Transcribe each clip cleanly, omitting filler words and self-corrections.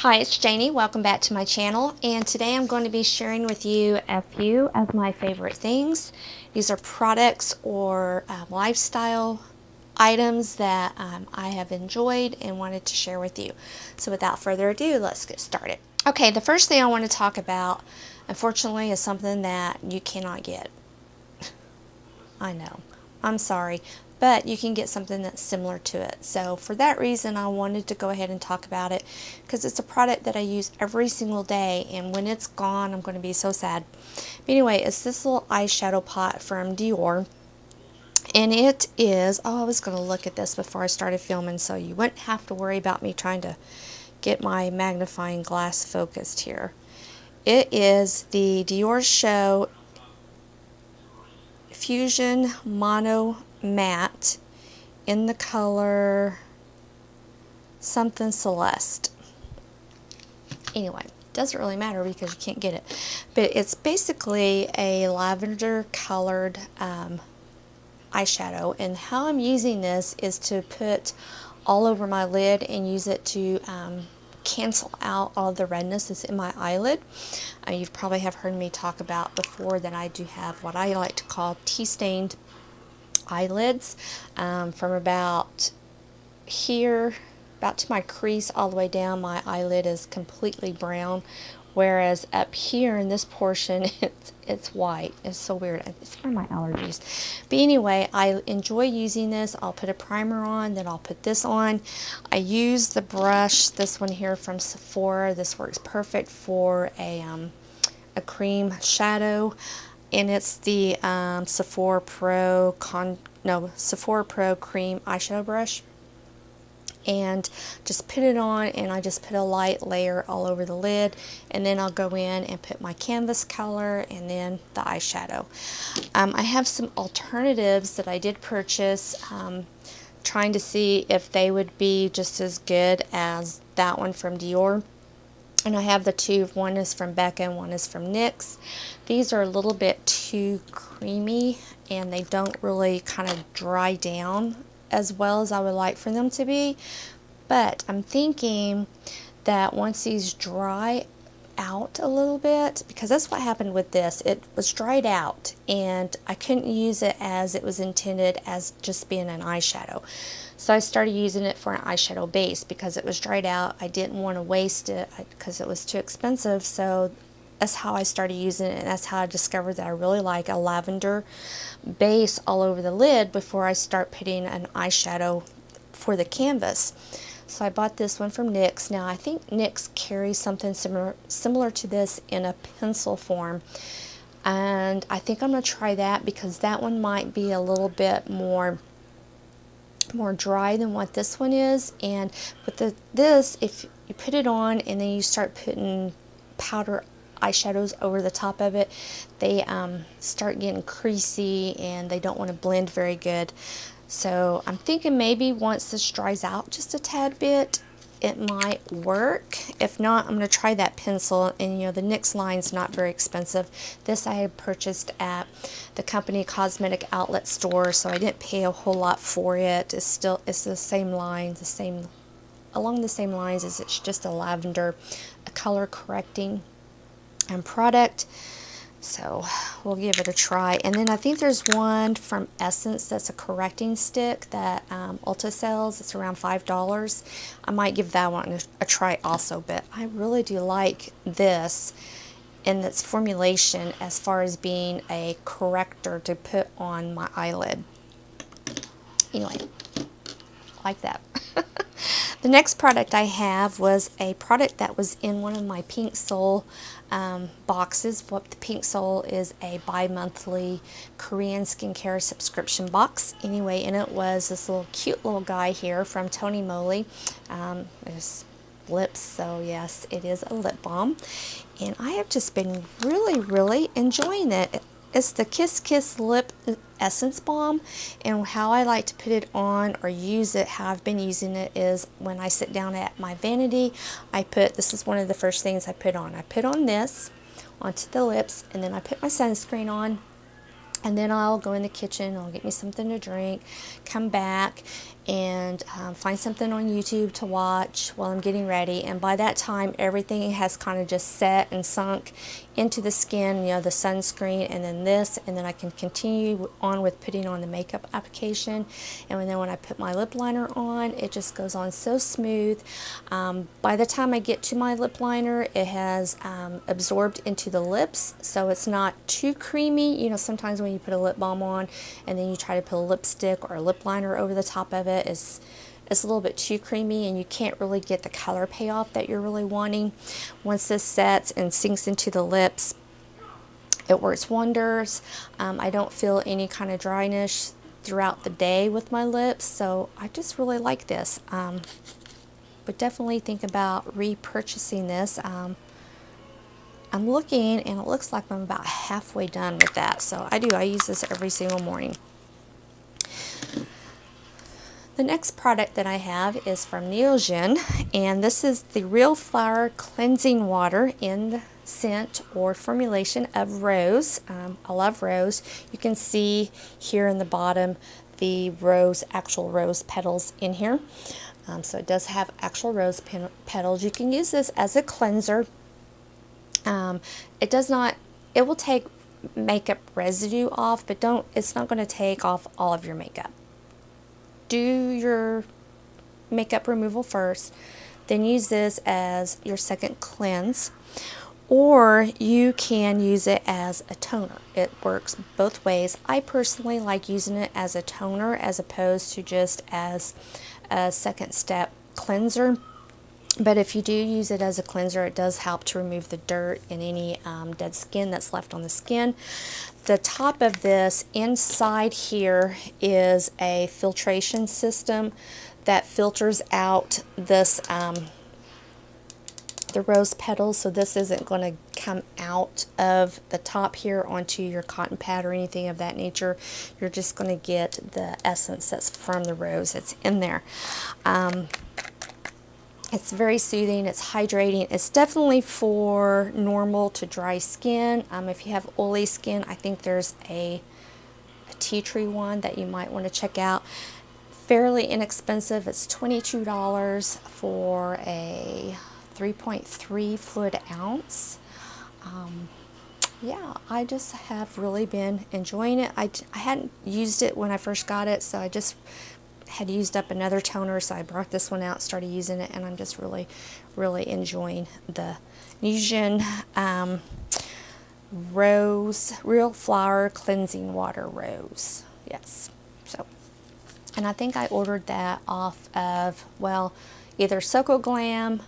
Hi, it's Janie. Welcome back to my channel, and today I'm going to be sharing with you a few of my favorite things. These are products or lifestyle items that I have enjoyed and wanted to share with you. So without further ado, let's get started. Okay, the first thing I want to talk about, unfortunately, is something that you cannot get. I know. I'm sorry, but you can get something that's similar to it. So for that reason, I wanted to go ahead and talk about it because it's a product that I use every single day, and when it's gone, I'm going to be so sad. But anyway, it's this little eyeshadow pot from Dior. And it is, oh, I was going to look at this before I started filming so you wouldn't have to worry about me trying to get my magnifying glass focused here. It is the Dior Show Fusion Mono Matte in the color something Celeste. Anyway, doesn't really matter because you can't get it. But it's basically a lavender colored eyeshadow, and how I'm using this is to put all over my lid and use it to cancel out all the redness that's in my eyelid. You've probably have heard me talk about before that I do have what I like to call tea-stained eyelids, from about here, about to my crease all the way down. My eyelid is completely brown, whereas up here in this portion it's white. It's so weird. It's from my allergies. But anyway, I enjoy using this. I'll put a primer on, then I'll put this on. I use the brush, this one here from Sephora. This works perfect for a cream shadow, and it's the Sephora Pro Cream Eyeshadow Brush. And just put it on, and I just put a light layer all over the lid, and then I'll go in and put my canvas color and then the eyeshadow. I have some alternatives that I did purchase, trying to see if they would be just as good as that one from Dior. And I have the two. One is from Becca and one is from NYX. These are a little bit too creamy, and they don't really kind of dry down as well as I would like for them to be. But I'm thinking that once these dry out a little bit, because that's what happened with this, it was dried out and I couldn't use it as it was intended as just being an eyeshadow. So I started using it for an eyeshadow base because it was dried out. I didn't want to waste it because it was too expensive. So that's how I started using it, and that's how I discovered that I really like a lavender base all over the lid before I start putting an eyeshadow for the canvas. So I bought this one from NYX. Now I think NYX carries something similar to this in a pencil form, and I think I'm going to try that because that one might be a little bit more dry than what this one is. And with this, if you put it on and then you start putting powder eyeshadows over the top of it, they start getting creasy and they don't want to blend very good. So I'm thinking maybe once this dries out just a tad bit, it might work. If not, I'm going to try that pencil. And you know, the NYX line's not very expensive. This I had purchased at the company cosmetic outlet store, so I didn't pay a whole lot for it. It's the same line, along the same lines as it's just a lavender, a color correcting product. So we'll give it a try. And then I think there's one from Essence that's a correcting stick that Ulta sells. It's around $5. I might give that one a try also, but I really do like this in its formulation as far as being a corrector to put on my eyelid. Anyway, like that. The next product I have was a product that was in one of my Pink Soul boxes. What the Pink Soul is a bi-monthly Korean skincare subscription box. Anyway, in it was this cute little guy here from Tony Moly. There's lips, so yes, it is a lip balm. And I have just been really enjoying it. It's the Kiss Kiss Lip Essence Balm, and how I like to put it on or use it, how I've been using it, is when I sit down at my vanity, this is one of the first things I put on. I put on this onto the lips, and then I put my sunscreen on, and then I'll go in the kitchen, I'll get me something to drink, come back, and find something on YouTube to watch while I'm getting ready. And by that time, everything has kind of just set and sunk into the skin, you know, the sunscreen and then this, and then I can continue on with putting on the makeup application. And then when I put my lip liner on, it just goes on so smooth. By the time I get to my lip liner, it has absorbed into the lips, so it's not too creamy. You know, sometimes when you put a lip balm on and then you try to put a lipstick or a lip liner over the top of it, it's a little bit too creamy and you can't really get the color payoff that you're really wanting. Once this sets and sinks into the lips, it works wonders. I don't feel any kind of dryness throughout the day with my lips, so I just really like this. But definitely think about repurchasing this. I'm looking and it looks like I'm about halfway done with that, so I use this every single morning. The next product that I have is from Neogen, and this is the Real Flower Cleansing Water in the scent or formulation of rose. I love rose. You can see here in the bottom the actual rose petals in here. So it does have actual rose petals. You can use this as a cleanser. It will take makeup residue off, but it's not going to take off all of your makeup. Do your makeup removal first, then use this as your second cleanse, or you can use it as a toner. It works both ways. I personally like using it as a toner as opposed to just as a second step cleanser. But if you do use it as a cleanser, it does help to remove the dirt and any dead skin that's left on the skin. The top of this, inside here, is a filtration system that filters out this the rose petals, so this isn't going to come out of the top here onto your cotton pad or anything of that nature. You're just going to get the essence that's from the rose that's in there. It's very soothing, it's hydrating. It's definitely for normal to dry skin. If you have oily skin, I think there's a tea tree one that you might want to check out. Fairly inexpensive. It's $22 for a 3.3 fluid ounce. Yeah, I just have really been enjoying it. I hadn't used it when I first got it, so I just had used up another toner, so I brought this one out, started using it, and I'm just really enjoying the Neogen Rose Real Flower Cleansing Water Rose. Yes. So, and I think I ordered that off of, well, either Soko Glam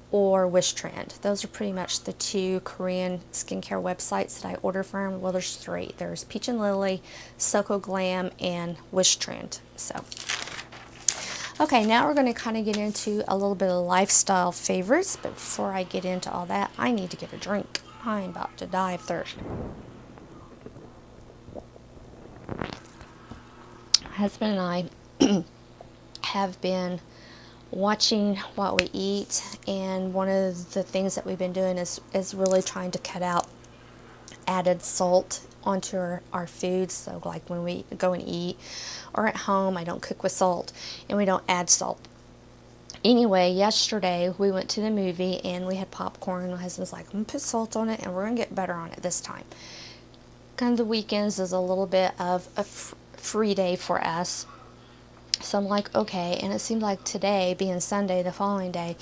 or Wish Trend. Those are pretty much the two Korean skincare websites that I order from. Well, there's three. There's Peach and Lily, Soko Glam, and Wish Trend. So, okay, now we're going to kind of get into a little bit of lifestyle favorites. But before I get into all that, I need to get a drink. I'm about to die of thirst. My husband and I have been watching what we eat, and one of the things that we've been doing is really trying to cut out added salt onto our foods. So like when we go and eat or at home, I don't cook with salt and we don't add salt. Anyway, yesterday we went to the movie and we had popcorn. My husband's like, I'm gonna put salt on it and we're gonna get better on it this time. Kind of the weekends is a little bit of a free day for us. So I'm like, okay, and it seemed like today, being Sunday, the following day,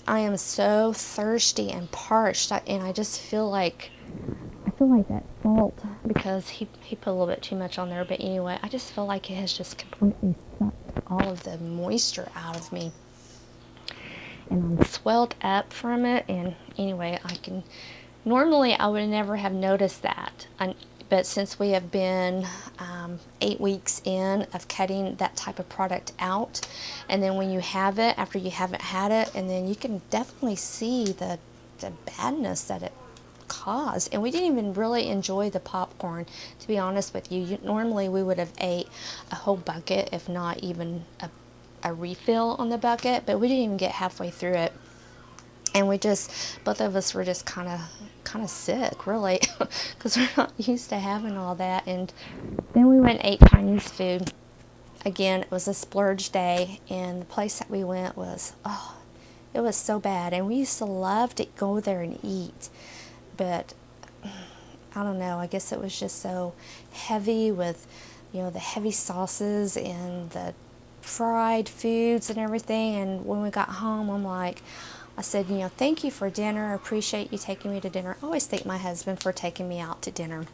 I am so thirsty and parched, and I just feel like that salt, because he put a little bit too much on there, but anyway, I just feel like it has just completely sucked all of the moisture out of me. And I'm swelled up from it, and anyway, normally I would never have noticed that. But since we have been 8 weeks in of cutting that type of product out, and then when you have it, after you haven't had it, and then you can definitely see the badness that it caused. And we didn't even really enjoy the popcorn, to be honest with you. Normally we would have ate a whole bucket, if not even a refill on the bucket, but we didn't even get halfway through it. And both of us were just kind of sick, really, because we're not used to having all that. And then we went and ate Chinese food again, it was a splurge day, and the place that we went was, oh, it was so bad. And we used to love to go there and eat, but I don't know, I guess it was just so heavy with, you know, the heavy sauces and the fried foods and everything. And when we got home, I said, you know, thank you for dinner. I appreciate you taking me to dinner. I always thank my husband for taking me out to dinner.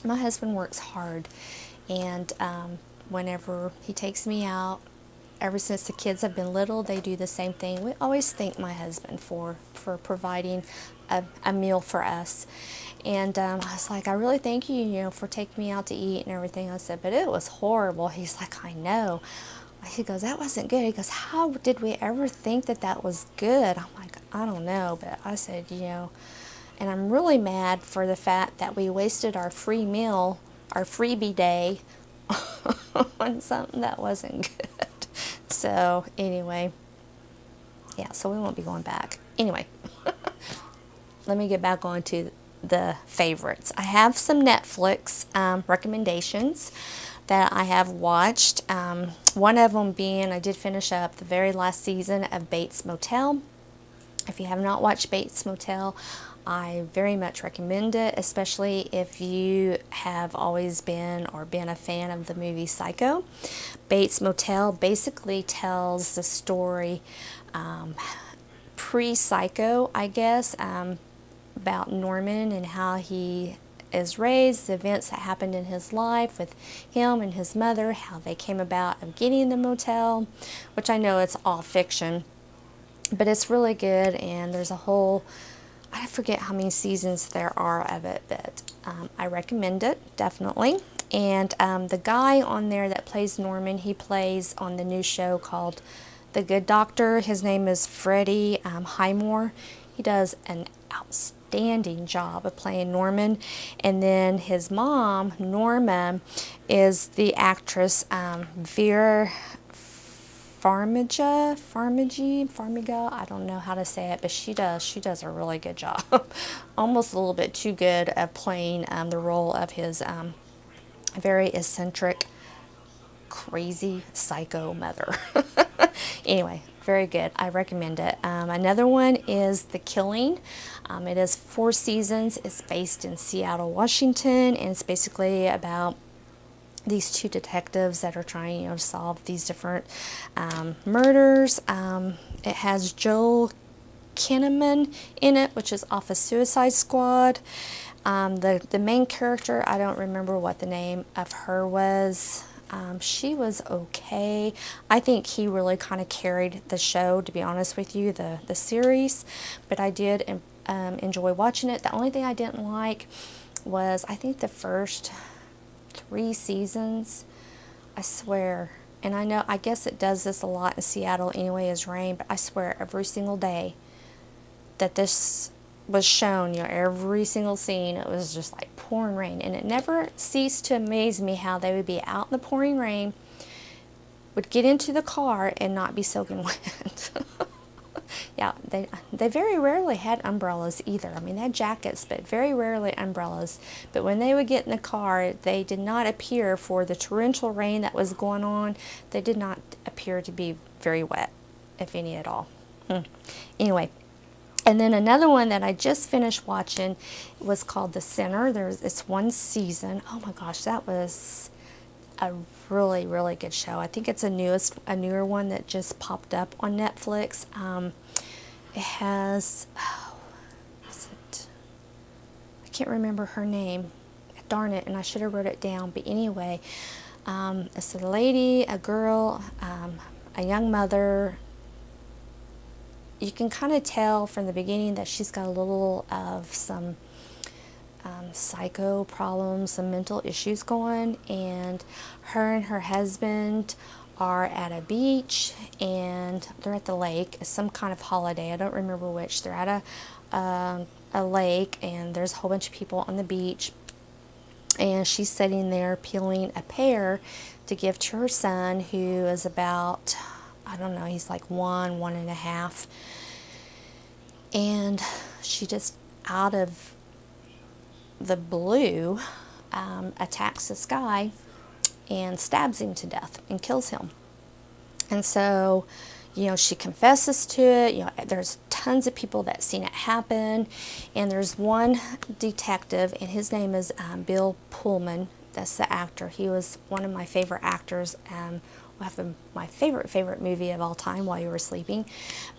My husband works hard, and whenever he takes me out, ever since the kids have been little, they do the same thing. We always thank my husband for providing a meal for us. And I was like, I really thank you, you know, for taking me out to eat and everything. I said, but it was horrible. He's like, I know. He goes, that wasn't good. He goes, how did we ever think that that was good? I'm like, I don't know. But I said, you know, and I'm really mad for the fact that we wasted our free meal, our freebie day, on something that wasn't good. So anyway, yeah, so we won't be going back. Anyway, let me get back on to the favorites. I have some Netflix recommendations that I have watched. One of them being, I did finish up the very last season of Bates Motel. If you have not watched Bates Motel, I very much recommend it, especially if you have always been or been a fan of the movie Psycho. Bates Motel basically tells the story pre-Psycho, I guess, about Norman and how he is raised, the events that happened in his life with him and his mother, how they came about of getting the motel, which I know it's all fiction, but it's really good. And there's a whole, I forget how many seasons there are of it, but I recommend it, definitely. And the guy on there that plays Norman, he plays on the new show called The Good Doctor. His name is Freddie Highmore. He does an outstanding job of playing Norman. And then his mom, Norma, is the actress Vera Farmiga, I don't know how to say it, but she does a really good job. Almost a little bit too good at playing the role of his very eccentric, crazy, psycho mother. Anyway, very good. I recommend it. Another one is The Killing. It is 4 seasons. It's based in Seattle, Washington, and it's basically about these 2 detectives that are trying, you know, to solve these different murders. It has Joel Kinnaman in it, which is off of Suicide Squad. The main character, I don't remember what the name of her was. She was okay. I think he really kind of carried the show, to be honest with you, the series. But I did enjoy watching it. The only thing I didn't like was, I think, the first 3 seasons, I swear, and I know, I guess it does this a lot in Seattle anyway, is rain, but I swear every single day that this was shown, you know, every single scene, it was just like pouring rain. And it never ceased to amaze me how they would be out in the pouring rain, would get into the car and not be soaking wet. Yeah, they very rarely had umbrellas either. I mean, they had jackets, but very rarely umbrellas. But when they would get in the car, they did not appear, for the torrential rain that was going on, they did not appear to be very wet, if any at all. Anyway, and then another one that I just finished watching was called The Sinner. It's 1 season. Oh my gosh, that was a really, really good show. I think it's a newer one that just popped up on Netflix. It has, I can't remember her name. Darn it, and I should have wrote it down. But anyway, it's a lady, a girl, a young mother. You can kind of tell from the beginning that she's got a little of some psycho problems, some mental issues going, and her husband are at a beach, and they're at the lake. It's some kind of holiday, I don't remember which. They're at a lake, and there's a whole bunch of people on the beach, and she's sitting there peeling a pear to give to her son, who is about, I don't know, he's like 1.5, and she just, out of the blue, attacks this guy and stabs him to death and kills him. And so, you know, she confesses to it. You know, there's tons of people that seen it happen, and there's one detective, and his name is Bill Pullman. That's the actor. He was one of my favorite actors. My favorite movie of all time, While You Were Sleeping.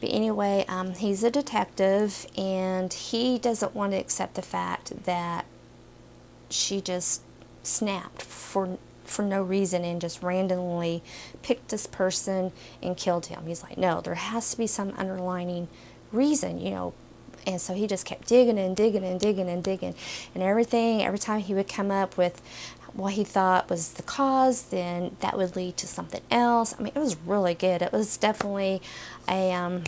But anyway, he's a detective, and he doesn't want to accept the fact that she just snapped for no reason and just randomly picked this person and killed him. He's like, no, there has to be some underlining reason, you know. And so he just kept digging and digging and digging and digging, and every time he would come up with what he thought was the cause, then that would lead to something else. I mean, it was really good. It was definitely a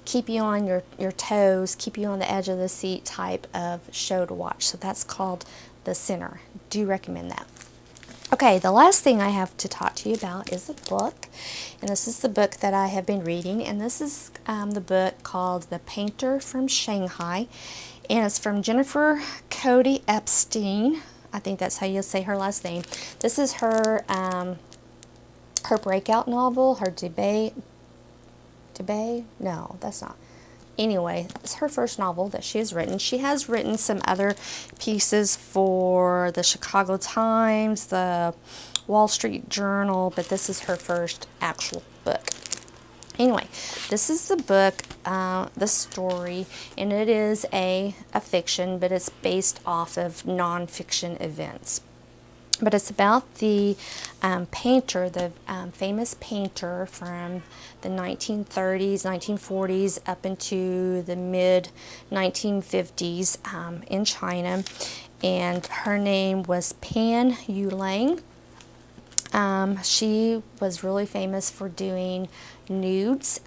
keep you on your toes, keep you on the edge of the seat type of show to watch. So that's called The Sinner. Do recommend that. Okay, the last thing I have to talk to you about is a book, and this is the book that I have been reading, and this is the book called The Painter from Shanghai, and it's from Jennifer Cody Epstein. I think that's how you say her last name. This is her breakout novel, her debut? No, that's not. Anyway, it's her first novel that she has written. She has written some other pieces for the Chicago Times, the Wall Street Journal, but this is her first actual book. Anyway, this is the book, the story, and it is a fiction, but it's based off of nonfiction events. But it's about the painter, the famous painter from the 1930s, 1940s, up into the mid-1950s in China. And her name was Pan Yulang. She was really famous for doing nudes.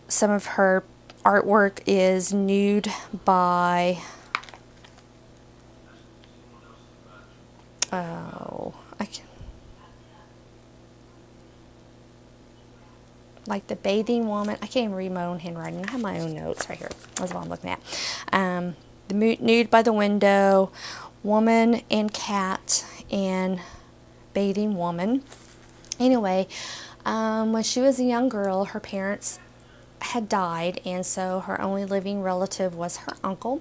Some of her artwork is nude by... like the Bathing Woman. I can't even read my own handwriting. I have my own notes right here. That's what I'm looking at. The Nude by the Window, Woman and Cat, and Bathing Woman. Anyway, when she was a young girl, her parents had died, and so her only living relative was her uncle.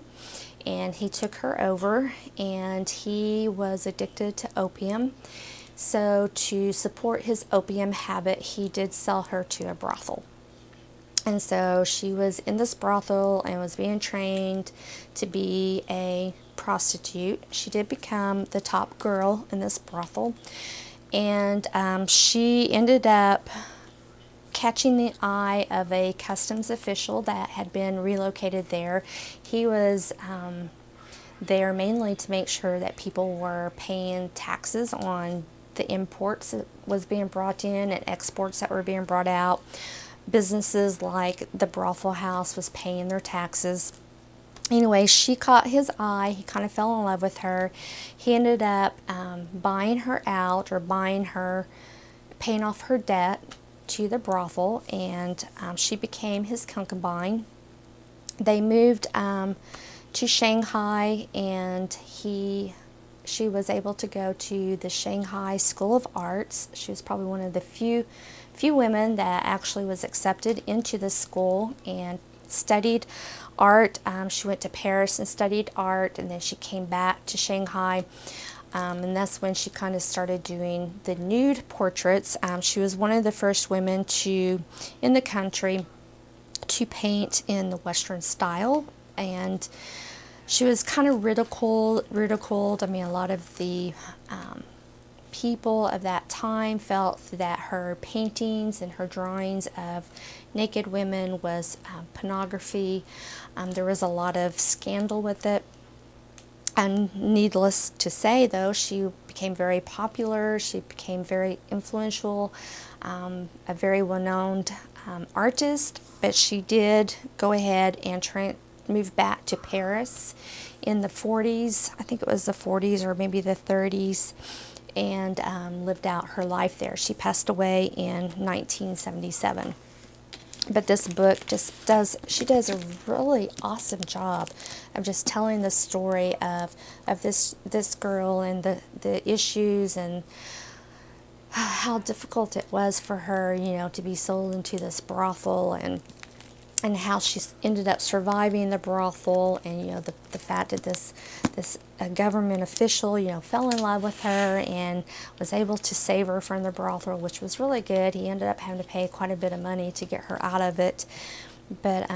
And he took her over, and he was addicted to opium. So to support his opium habit, he did sell her to a brothel. And so she was in this brothel and was being trained to be a prostitute. She did become the top girl in this brothel. And she ended up catching the eye of a customs official that had been relocated there. He was there mainly to make sure that people were paying taxes on the imports that was being brought in and exports that were being brought out. Businesses like the brothel house was paying their taxes. Anyway, she caught his eye. He kind of fell in love with her. He ended up buying her out, or paying off her debt to the brothel, and she became his concubine. They moved to Shanghai, and she was able to go to the Shanghai School of Arts. She was probably one of the few women that actually was accepted into the school and studied art. She went to Paris and studied art, and then she came back to Shanghai. And that's when she kind of started doing the nude portraits. She was one of the first women in the country to paint in the Western style, and she was kind of ridiculed. I mean, a lot of the people of that time felt that her paintings and her drawings of naked women was pornography. There was a lot of scandal with it. And needless to say, though, she became very popular. She became very influential, a very well-known artist. But she did go ahead and move back to Paris in the 40s. I think it was the 40s or maybe the 30s, and lived out her life there. She passed away in 1977. But this book just does, she does a really awesome job of just telling the story of this girl and the issues and how difficult it was for her, you know, to be sold into this brothel, and how she ended up surviving the brothel, and you know the fact that this government official, you know, fell in love with her and was able to save her from the brothel, which was really good. He ended up having to pay quite a bit of money to get her out of it, but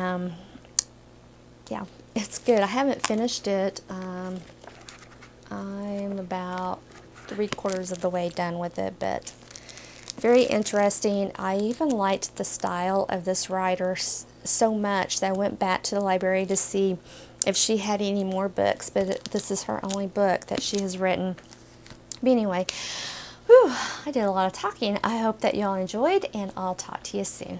yeah, it's good. I haven't finished it. I'm about 3/4 of the way done with it, but very interesting. I even liked the style of this writer so much that I went back to the library to see if she had any more books, but this is her only book that she has written. But anyway, whew, I did a lot of talking. I hope that y'all enjoyed, and I'll talk to you soon.